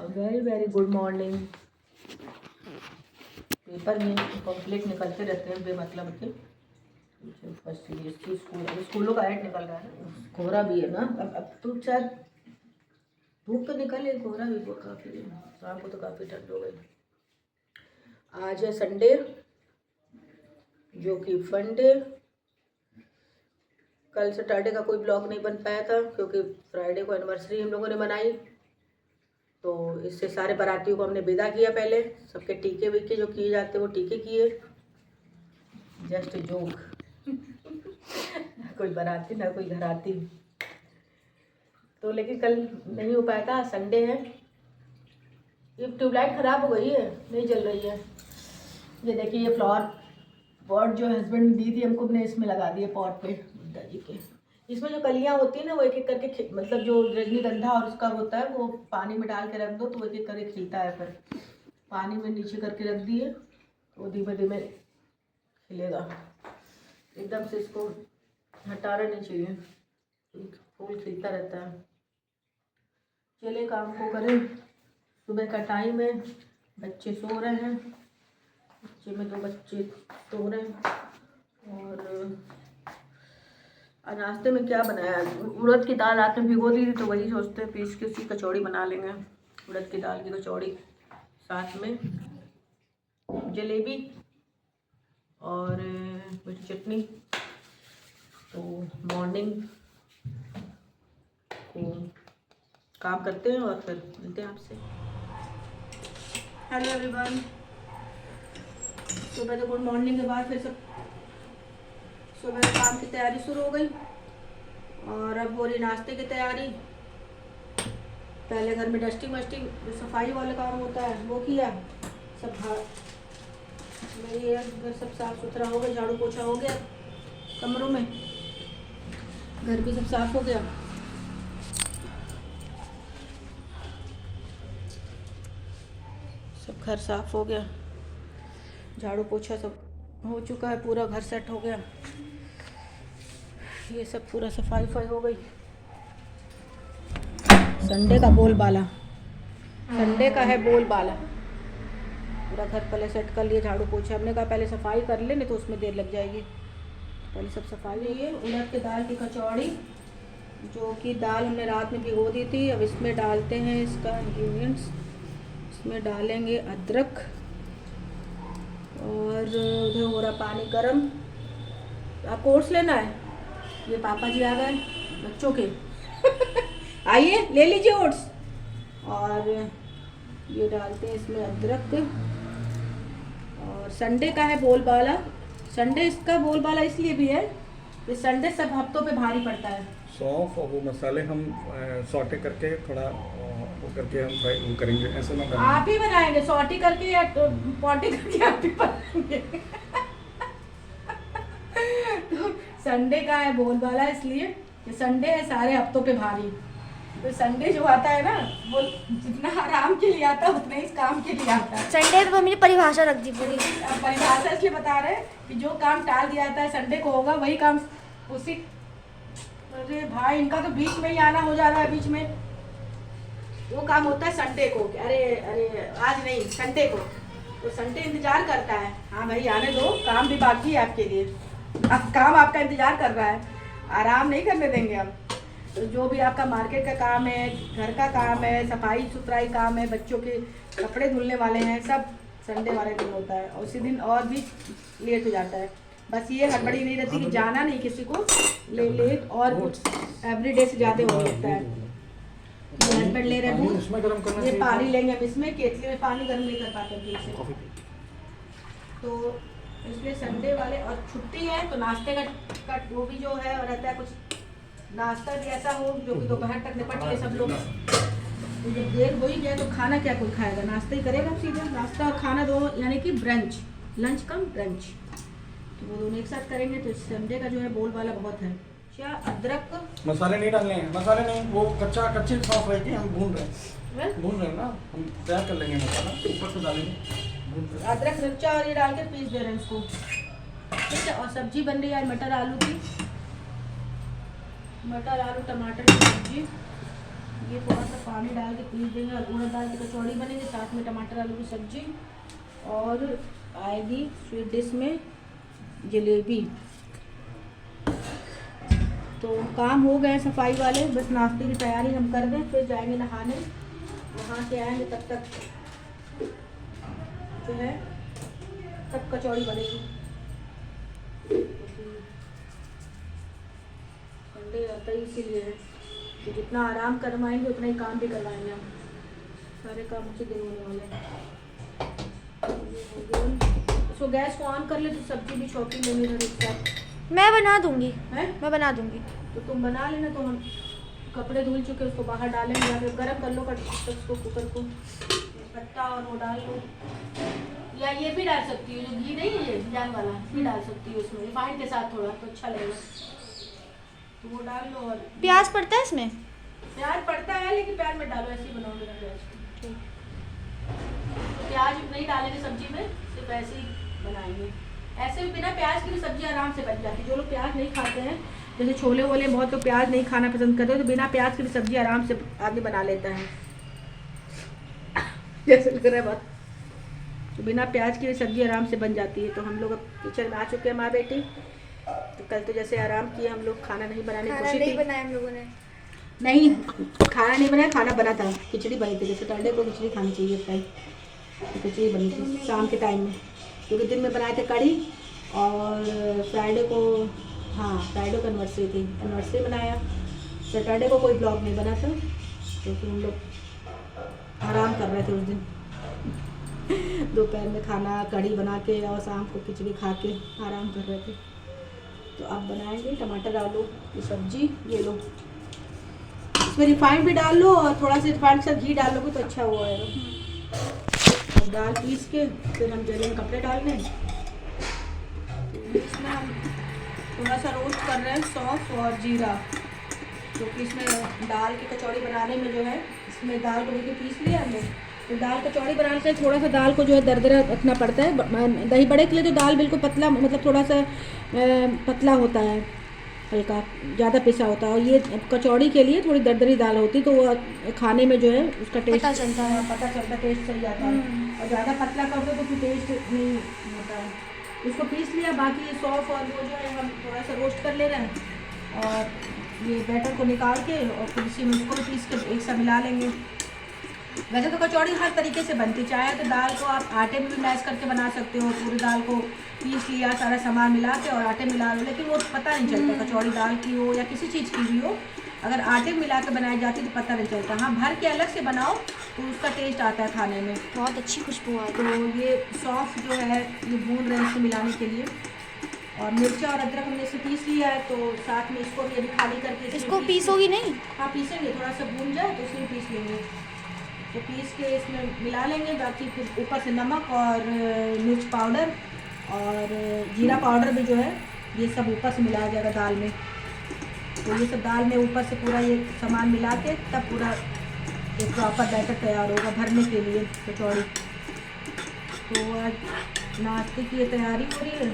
Very very good morning. Paper में complete निकलते रहते हैं बेमतलब के। फर्स्ट सीबीएसई स्कूलों का ऐड निकल रहा है ना। कोहरा भी है ना। अब तो शायद धूप तो निकल है, कोहरा भी वो काफ़ी, शाम को तो काफ़ी ठंड हो गई। आज है संडे, जो कि फन डे। कल सैटरडे का कोई ब्लॉग नहीं बन पाया था क्योंकि फ्राइडे को एनिवर्सरी हम लोगों ने मनाई, तो इससे सारे बारातियों को हमने विदा किया। पहले सबके टीके वीके जो किए जाते हैं वो टीके किए। Just joke. कोई बाराती ना कोई घराती। तो लेकिन कल नहीं हो पाया था, संडे है। ये ट्यूबलाइट ख़राब हो गई है, नहीं जल रही है। ये देखिए, ये फ्लावर पॉट जो हस्बैंड ने दी थी हमको, हमने इसमें लगा दिए पॉट पे बुद्धा जी के। इसमें जो कलियाँ होती है ना, वो एक एक करके मतलब जो रजनीगंधा और उसका होता है वो पानी में डाल के रख दो तो वो एक एक करके खिलता है। फिर पानी में नीचे करके रख दिए तो धीमे धीमे खिलेगा। एकदम से इसको हटाना नहीं चाहिए, फूल खिलता रहता है। चले काम को करें। सुबह का टाइम है, बच्चे सो रहे हैं। बच्चे में 2 बच्चे सो रहे हैं। और नाश्ते में क्या बनाया? उड़द की दाल रात में भिगो दी थी तो वही सोचते हैं पीस के उसकी कचौड़ी बना लेंगे। उड़द की दाल की कचौड़ी, साथ में जलेबी और मीठी चटनी। तो मॉर्निंग को काम करते हैं और फिर मिलते हैं आपसे। Hello everyone. सुबह तो गुड मॉर्निंग के बाद फिर सब सुबह काम की तैयारी शुरू हो गई और अब हो रही नाश्ते की तैयारी। पहले घर में डस्टिंग वस्टिंग जो सफाई वाला काम होता है वो किया। सब घर सब साफ़ सुथरा हो गया, झाड़ू पोछा हो गया कमरों में, घर भी सब साफ हो गया। सब घर साफ हो गया, झाड़ू पोछा सब हो चुका है, पूरा घर सेट हो गया। ये सब पूरा सफाई हो गई। संडे का बोलबाला, संडे का है बोलबाला। पूरा घर पहले सेट कर लिए, झाड़ू पोछा। हमने कहा पहले सफाई कर ले, नहीं तो उसमें देर लग जाएगी। पहले सब सफाई। ये उड़द की दाल की कचौड़ी, जो कि दाल हमने रात में भिगो दी थी। अब इसमें डालते हैं इसका इंग्रेडिएंट्स। इसमें डालेंगे अदरक और उधर हो रहा पानी गर्म। आपको ओट्स लेना है? ये पापा जी आ गए बच्चों के। आइए ले लीजिए ओट्स। और ये डालते हैं इसमें अदरक। और संडे का है बोलबाला। संडे इसका बोलबाला इसलिए भी है कि संडे सब हफ्तों पे भारी पड़ता है। सौंफ और वो मसाले हम सॉटे करके थोड़ा वो करके हम फ्राई वो करेंगे। ऐसे ना आप ही बनाएंगे सॉटी करके या पॉटी करके? आप ही बनाएंगे। तो संडे का है बोलबाला इसलिए कि संडे है सारे हफ्तों पे भारी। तो संडे जो आता है ना, वो जितना आराम के लिए आता है उतना ही काम के लिए आता है। संडे तो मुझे परिभाषा रख दी पूरी। परिभाषा इसलिए बता रहे हैं कि जो काम टाल दिया जाता है संडे को होगा, वही काम उसी। अरे भाई, इनका तो बीच में ही आना हो जा रहा है। बीच में वो काम होता है संडे को। अरे आज नहीं, संडे को। तो संडे इंतजार करता है, हाँ भाई आने दो, काम भी बाकी है आपके लिए। अब काम आपका इंतजार कर रहा है, आराम नहीं करने देंगे हम। तो जो भी आपका मार्केट का काम है, घर का काम है, सफाई सुथराई काम है, बच्चों के कपड़े धुलने वाले हैं, सब संडे वाले दिन होता है। और उसी दिन और भी लेट हो जाता है। बस ये हड़बड़ी नहीं रहती कि जाना नहीं किसी को, लेट और कुछ एवरीडे से ज़्यादा होने लगता है। हस्बैंड ले रहे हैं, ये पानी लेंगे हम इसमें, केतली में पानी गर्म नहीं कर पाते तो इसलिए संडे वाले। और छुट्टी है तो नाश्ते का वो भी जो है रहता है, कुछ नाश्ता भी ऐसा हो जो कि दोपहर तक निपट ले सब लोग। तो जब देर हो ही गया तो खाना क्या कोई खाएगा? नाश्ता ही करेगा सीधा। नाश्ता और खाना दो, यानी कि ब्रंच, लंच कम ब्रंच, तो वो दोनों एक साथ करेंगे। तो संडे का जो है बोलबाला बहुत है। क्या अदरक मसाले नहीं डालने हैं, मसाले नहीं, वो कच्ची सौंफ रहेगी। हम भून रहे हैं ना, हम तैयार कर लेंगे मसाला, ऊपर से डालेंगे। अदरक मिर्चा और ये डाल के पीस दे रहे हैं इसको, ठीक है। और सब्जी बन रही है मटर आलू की, मटर आलू टमाटर की सब्जी। ये थोड़ा सा पानी डाल के पीस देंगे और उड़द दाल की कचौड़ी बनेगी, साथ में टमाटर आलू की सब्जी और आएगी स्वीट डिश में जलेबी। तो काम हो गए सफाई वाले, बस नाश्ते की तैयारी हम कर दें, फिर जाएंगे नहाने। नहा के आएंगे तब तक जो है तब कचौड़ी बनेगी। संडे आता ही इसीलिए है कि जितना आराम करवाएंगे उतना ही काम भी करवाएंगे हम। सारे काम उसी दिन होने वाले हैं। इसको गैस को ऑन कर ले तो सब्जी भी छोटी लेंगे इधर एक साथ। मैं बना दूंगी। हैं? मैं बना दूंगी। तो तुम बना लेना, तो हम कपड़े धुल चुके उसको बाहर डालेंगे या फिर गर्म कर लो उसको कुकर को, पत्ता और वो डाल लो। या ये भी डाल सकती हो, जो घी नहीं है ये जान वाला भी डाल सकती हो उसमें रिफाइंड के साथ, थोड़ा तो अच्छा लगेगा। तो वो डाल लो। और प्याज पड़ता है इसमें? प्याज पड़ता है लेकिन प्याज मत डालो, ऐसे ही बनाओगे ना प्याज। ठीक, प्याज नहीं डालेंगे सब्जी में, सिर्फ ऐसे ही बनाएंगे। ऐसे भी बिना प्याज की भी सब्जी आराम से बन जाती है। जो लोग प्याज नहीं खाते हैं, जैसे छोले वोले बहुत लोग प्याज नहीं खाना पसंद करते, तो बिना प्याज की भी सब्जी आराम से आदमी बना लेता है। जैसे लग रहा है बहुत, तो बिना प्याज की भी सब्जी आराम से बन जाती है। तो हम लोग अब किचन में आ चुके हैं माँ बेटी। तो कल तो जैसे आराम किए हम लोग, खाना नहीं बनाने की कोशिश नहीं थी। बनाया हम लोगों ने। नहीं, खाना नहीं बनाया, खाना बना था, खिचड़ी बनी थी। जैसे सैटरडे को खिचड़ी खानी चाहिए टाइम, तो खिचड़ी बनी थी शाम के टाइम में, क्योंकि दिन में बनाए थे कड़ी। और फ्राइडे को, हाँ फ्राइडे को एनिवर्सरी थी, एनिवर्सरी बनाया। सैटरडे को कोई ब्लॉग नहीं बना था क्योंकि हम लोग आराम कर रहे थे उस दिन। दोपहर में खाना कड़ी बना के और शाम को खिचड़ी खा के आराम कर रहे थे। तो अब बनाएंगे टमाटर आलू की सब्जी। ये लो, इसमें रिफाइंड भी डाल लो और थोड़ा सा रिफाइंड से घी डाल लोगे तो अच्छा हुआ है। और दाल पीस के फिर हम जल्दी में कपड़े डाल लें। इसमें हम थोड़ा सा रोस्ट कर रहे हैं सौंफ और जीरा, क्योंकि इसमें दाल की कचौड़ी बनाने में जो है, इसमें दाल को भी पीस लिया हमने। तो दाल कचौड़ी बनाने से थोड़ा सा दाल को जो है दरदरा रखना पड़ता है। दही बड़े के लिए तो दाल बिल्कुल पतला, मतलब थोड़ा सा पतला होता है, हल्का ज़्यादा पिसा होता है। और ये कचौड़ी के लिए थोड़ी दरदरी दाल होती है, तो वो खाने में जो है उसका टेस्ट पता चलता है। पता चलता टेस्ट सही आता है। और ज़्यादा पतला कर दो तो फिर टेस्ट नहीं होता है। उसको पीस लिया, बाकी ये सौंफ और वो जो है हम थोड़ा सा रोस्ट कर ले रहे हैं। और ये बैटर को निकाल के और फिर इसी में उसको भी पीस के एक साथ मिला लेंगे। वैसे तो कचौड़ी हर तरीके से बनती, चाहे तो दाल को आप आटे में भी मैश करके बना सकते हो, पूरी दाल को पीस लिया, सारा सामान मिला के और आटे मिला लो, लेकिन वो पता नहीं चलता कचौड़ी दाल की हो या किसी चीज़ की भी हो। अगर आटे में मिला के बनाई जाती तो पता नहीं चलता। हाँ, भर के अलग से बनाओ तो उसका टेस्ट आता है खाने में। बहुत अच्छी खुशबू आ तो ये सौंफ जो है ये भून रहे हैं इसको मिलाने के लिए। और मिर्चा और अदरक हमने इसे पीस लिया है, तो साथ में इसको भी अभी खाली करके इसको पीसोगी नहीं? हाँ पीसेंगे, थोड़ा सा भून जाए तो इसमें पीस लेंगे। तो पीस के इसमें मिला लेंगे। बाकी फिर ऊपर से नमक और मिर्च पाउडर और जीरा पाउडर भी जो है ये सब ऊपर से मिलाया जाएगा दाल में। तो ये सब दाल में ऊपर से पूरा ये सामान मिला के तब पूरा एक प्रॉपर बैटर तैयार होगा भरने के लिए कचौड़ी। तो आज नाश्ते की ये तैयारी हो रही है।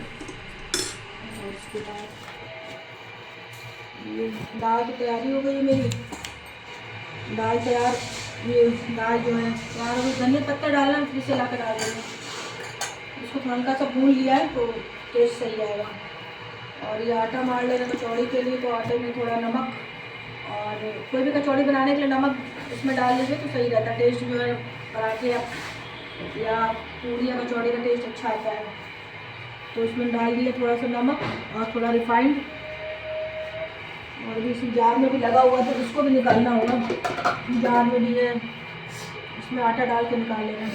और उसके बाद ये दाल की तैयारी हो गई है मेरी। दाल तैयार, ये दाल जो है तैयार हो गई। धनिया पत्ता डालना फिर से ला कर डाल देंगे। इसको थोड़ा हल्का सा भून लिया है तो टेस्ट सही आएगा। और ये आटा मार लेना कचौड़ी के लिए, तो आटे में थोड़ा नमक, और कोई भी कचौड़ी बनाने के लिए नमक इसमें डाल लीजिए तो सही रहता है। टेस्ट जो है पराठे या पूरी या कचौड़ी का टेस्ट अच्छा आता है। तो इसमें डाल दिया थोड़ा सा नमक और थोड़ा रिफाइंड। और भी इसी जार में भी लगा हुआ तो उसको भी निकालना होगा। जार में भी है, इसमें आटा डाल के निकाल लेना।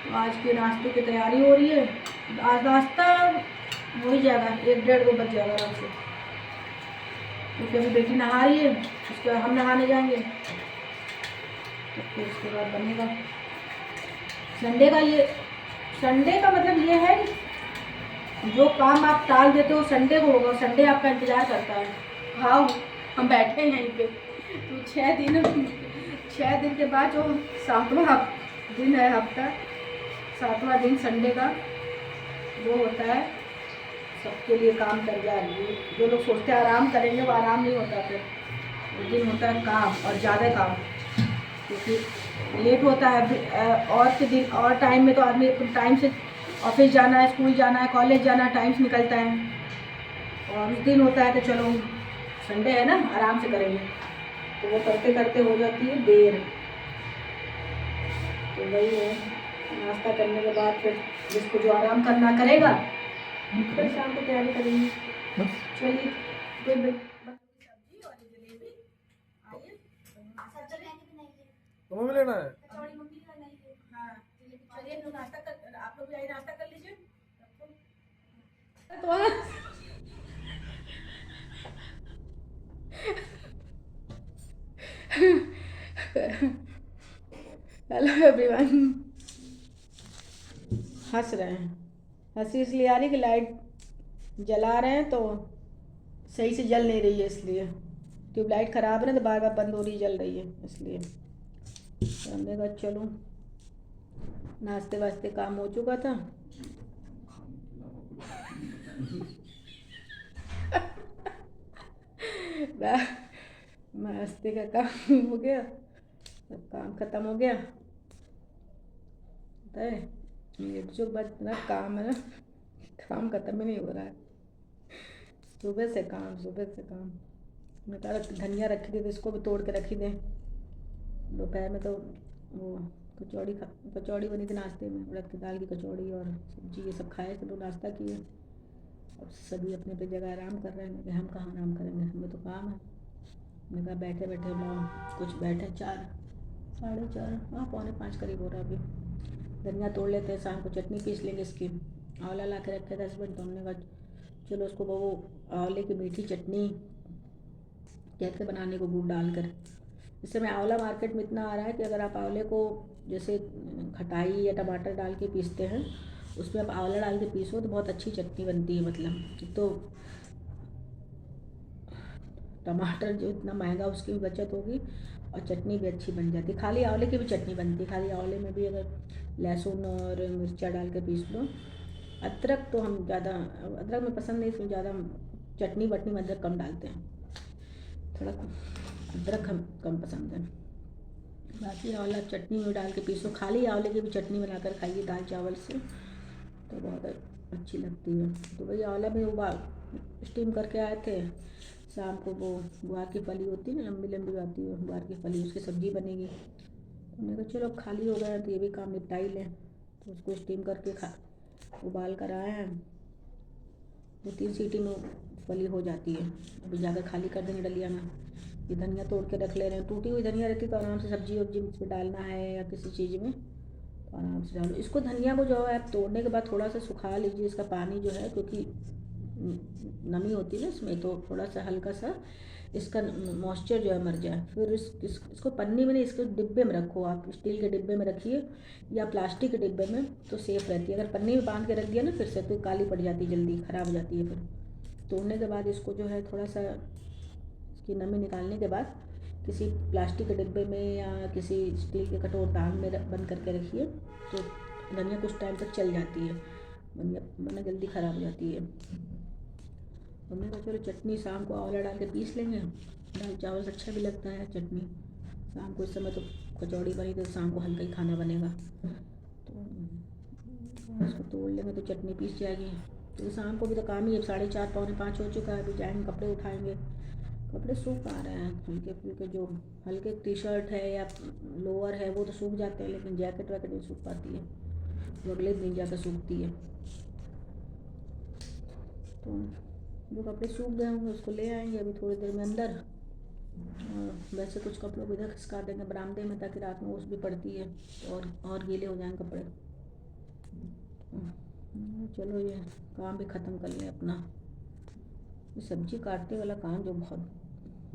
तो आज के नाश्ते की तैयारी हो रही है। आज नाश्ता हो ही जाएगा, 1-1:30 बज जाएगा आराम से, क्योंकि अभी बेटी नहा रही है, उसके बाद हम नहाने जाएंगे, तो फिर उसके बाद बनेगा। संडे का मतलब ये है जो काम आप टाल देते हो संडे को होगा, संडे आपका इंतज़ार करता है। हाँ, हम बैठे हैं यहीं पे, तो 6 दिन के बाद जो 7वां दिन है हफ्ता, 7वां दिन संडे का वो होता है, सबके लिए काम कर जा रही है। जो लोग सोचते हैं आराम करेंगे वो आराम नहीं होता। फिर उस दिन होता है काम और ज़्यादा काम, क्योंकि लेट होता है। और के दिन और टाइम में तो आदमी टाइम से ऑफिस जाना है, स्कूल जाना है, कॉलेज जाना है, टाइम से निकलता है। और उस दिन होता है कि चलो संडे है ना, आराम से करेंगे, तो वो करते करते हो जाती है देर। तो वही है, नाश्ता करने के बाद फिर जिसको जो आराम करना करेगा, फिर शाम को तैयारी करेंगे। चलिए गुड बाय। सब्जी और जलेबी, आइए तुम्हें भी लेना है? कचौड़ी मम्मी का नहीं है। हाँ चलिए, तो नाश्ता कर, आप लोग भी आइए, नाश्ता कर लीजिए। Hello everyone. हंस रहे हैं, हंसी इसलिए आ रही कि लाइट जला रहे हैं तो सही से जल नहीं रही है, इसलिए ट्यूबलाइट ख़राब है ना, तो बार बार बंद हो रही, जल रही है इसलिए। तो हमने कहा चलो, नाश्ते वास्ते काम हो चुका था। नाश्ते का काम हो गया, सब काम ख़त्म हो गया। पता है ये जो इतना काम है ना, काम ख़त्म ही नहीं हो रहा है। सुबह से काम, सुबह से काम। मैं कहा धनिया रखी थी तो इसको भी तोड़ के रखी दें। दोपहर में तो वो कचौड़ी बनी थी नाश्ते में, उड़द की दाल की कचौड़ी और सब्जी, ये सब खाए थे, तो नाश्ता किए। अब सभी अपने अपनी जगह आराम कर रहे हैं कि हम कहाँ आराम करेंगे, हमें तो काम है। मैंने कहा बैठे बैठे कुछ बैठे 4, 4:30, हाँ 4:45 करीब हो रहा अभी। धनिया तोड़ लेते हैं, शाम को चटनी पीस लेंगे इसकी। आंवला ला के रखे थे हस्बैंड, तो हमने कहा चलो उसको वो आंवले की मीठी चटनी कैसे बनाने को, गुड़ डालकर। इस समय आंवला मार्केट में इतना आ रहा है कि अगर आप आंवले को जैसे खटाई या टमाटर डाल के पीसते हैं, उसमें आप आंवला डाल के पीसो तो बहुत अच्छी चटनी बनती है। मतलब तो टमाटर जो इतना महंगा, उसकी भी बचत होगी और चटनी भी अच्छी बन जाती है। खाली आंवले की भी चटनी बनती है, खाली आंवले में भी अगर लहसुन और मिर्चा डाल के पीस लो। अदरक तो हम ज़्यादा, अदरक में पसंद नहीं, इसमें ज़्यादा चटनी वटनी में अदरक कम डालते हैं, थोड़ा अदरक हम कम पसंद है। बाकी आंवला चटनी में डाल के पीसो, खाली आंवले की भी चटनी बनाकर खाइए दाल चावल से, तो बहुत अच्छी लगती है। तो वही आंवला भी उबाल स्टीम करके आए थे। शाम को वो गुआर की फली होती है ना, लंबी लंबी आती है गुआर की फली, उसकी सब्ज़ी बनेगी। तो मैंने कहा चलो खाली हो गया तो ये भी काम निपटा ही लें, तो उसको स्टीम करके उबाल कर आए हैं। 2-3 सीटी में फली हो जाती है। अभी जाकर खाली कर देंगे डलिया में। ये धनिया तोड़ के रख ले रहे हैं, टूटी हुई धनिया रहती तो आराम से सब्जी वब्जी में डालना है या किसी चीज़ में तो आराम से डालो। इसको धनिया को जो है आप तोड़ने के बाद थोड़ा सा सुखा लीजिए, इसका पानी जो है, क्योंकि नमी होती है ना इसमें, तो थोड़ा सा हल्का सा इसका मॉइस्चर जो है मर जाए। फिर इसको पन्नी में नहीं, इसको डिब्बे में रखो आप, स्टील के डिब्बे में रखिए या प्लास्टिक के डिब्बे में, तो सेफ़ रहती है। अगर पन्नी में बांध के रख दिया ना, फिर से तो काली पड़ जाती है, जल्दी ख़राब हो जाती है। फिर तोड़ने के बाद इसको जो है थोड़ा सा इसकी नमी निकालने के बाद किसी प्लास्टिक के डिब्बे में या किसी स्टील के कटोरदान में बंद करके रखिए, तो धनिया कुछ टाइम तक चल जाती है, वरना जल्दी ख़राब हो जाती है। हमने कहा चलो चटनी शाम को आंवला डाल के पीस लेंगे, दाल चावल से अच्छा भी लगता है चटनी। शाम को इस समय तो कचौड़ी बनी तो शाम को हल्का ही खाना बनेगा, तो इसको तोड़ लेंगे तो चटनी पीस जाएगी। तो शाम को भी तो काम ही है, 4:30 4:45 हो चुका है। अभी जाएंगे कपड़े उठाएंगे, कपड़े सूख आ रहे हैं हल्के फुल्के, जो हल्के टी-शर्ट है या लोअर है वो तो सूख जाते हैं, लेकिन जैकेट वैकेट नहीं सूख पाती है, वो अगले दिन जाकर सूखती है। तो जो कपड़े सूख गए होंगे उसको ले आएंगे अभी थोड़ी देर में अंदर। और वैसे कुछ कपड़ों को इधर खिसका देंगे बरामदे में, ताकि रात में ओस भी पड़ती है और गीले हो जाएंगे कपड़े। चलो ये काम भी ख़त्म कर लें अपना। ये सब्जी काटने वाला काम जो बहुत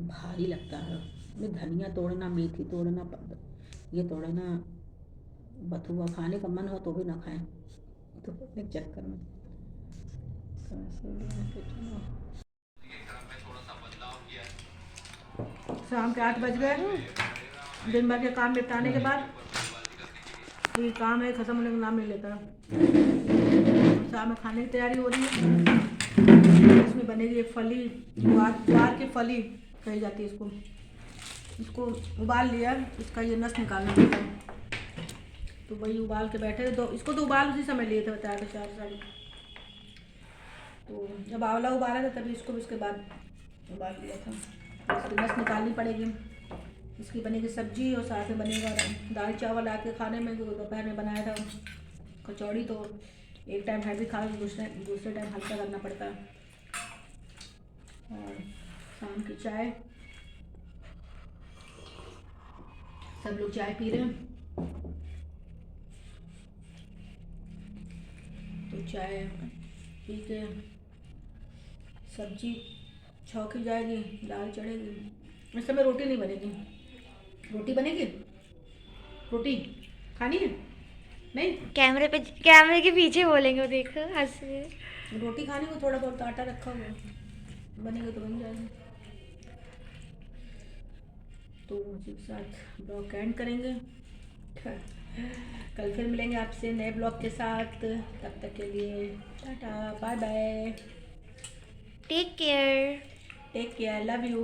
भारी लगता है, ये धनिया तोड़ना, मेथी तोड़ना, ये तोड़ना, बथुआ खाने का मन हो तो भी ना खाएं, तो एक चक्कर में शाम के 8 बज गए। दिन भर के काम निपटाने के बाद ये काम है ख़त्म होने का नाम नहीं लेता। शाम में खाने की तैयारी हो रही है। इसमें बनेगी एक फली, ग्वार की फली कही जाती है इसको, इसको उबाल लिया, इसका ये नस निकालना पड़ता है, तो वही उबाल के बैठे तो इसको तो उबाल उसी समय लिए थे, बताया था 4 साल। तो जब आंवला उबाला था तभी इसको भी उसके बाद उबाल लिया था। इसकी नस निकालनी पड़ेगी, इसकी बनेगी सब्जी और साथ में बनेगा दाल चावल आके खाने में, जो दोपहर में बनाया था कचौड़ी। तो एक टाइम हैवी खा, दूसरे टाइम हल्का करना पड़ता है। और शाम की चाय, सब लोग चाय पी रहे हैं, तो चाय पी के सब्जी छौंकी जाएगी, दाल चढ़ेगी। इस समय रोटी नहीं बनेगी, रोटी बनेगी, रोटी खानी है नहीं, कैमरे के पीछे बोलेंगे वो, देखो हंस रहे। रोटी खानी को थोड़ा बहुत आटा रखा हुआ है, बनेगा तो बन जाएगा। तो उसी के साथ ब्लॉग एंड करेंगे, कल फिर मिलेंगे आपसे नए ब्लॉग के साथ। तब तक के लिए tata bye bye, take care, love you.